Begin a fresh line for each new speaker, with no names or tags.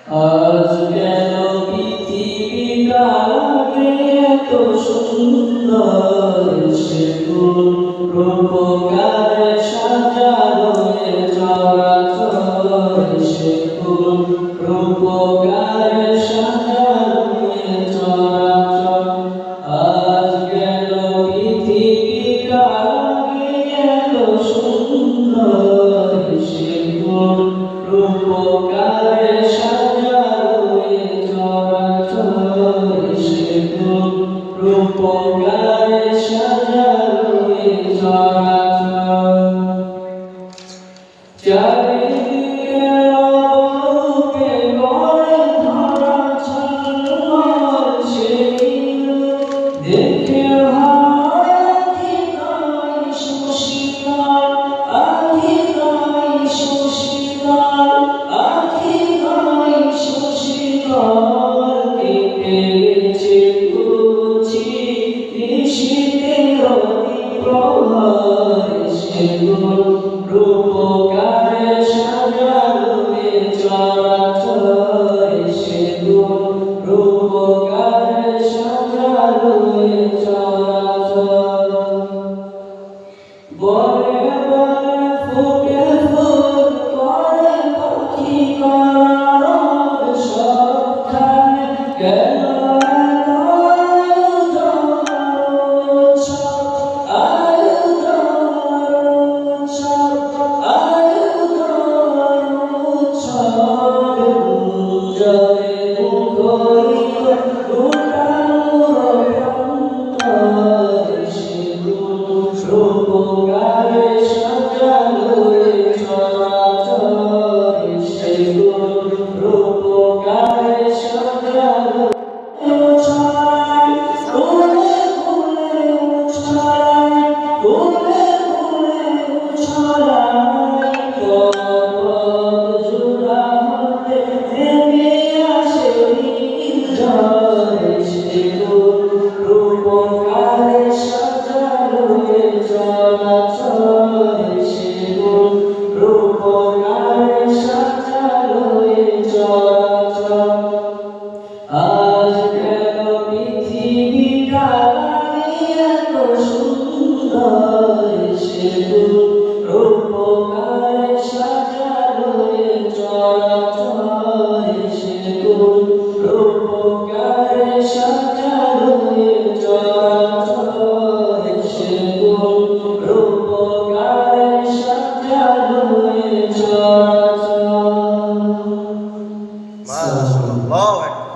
আজ কেন পৃথিবীটা লাগে এত সুন্দর, সে কোন রূপকারে সাজানো এ চরাচর, সে কোন রূপকারে সাজানো এ চরাচর। আজ কেন পৃথিবীটা লাগে এত সুন্দর, সে কোন রূপকারে রূপকারে সাজানো এ চরাচর। চারিদিকে অবলোকে গড়ে ধরা ঝলমল সেই রূপ দেখে হয় আখিদাই শশীলাল, আখিদাই শশীলাল, আখিদাই শশীলাল। কেটে গেছে রূপকারে সাজানো এ চরাচর, সে কোন রূপকারে সাজানো এ চরাচর। বনে বনে ফুটে ফুল করে পাখি কলরব, সবখানে গেল রূপকারে সাজানো এ চরাচর, সে কোন রূপকারে সাজানো ছড়ায় ফুলে ফুলে ছড়ায়, ফুলে ফুলে ছড়ায়। পর্বত চূড়া হতে নেমে আসে ঝড়, সে কোন রূপকারে সাজানো এ চরাচর, সে কোন রূপকারে সাজানো এ চরাচর। আজ কেন পৃথিবীটা লাগে এত সুন্দর, সে কোন রূপকারে সাজানো এ চরাচর, সে কোন রূপকারে সাজানো এ চরাচর, সে কোন রূপকারে সাজানো এ চরাচর।
মাশাআল্লাহ।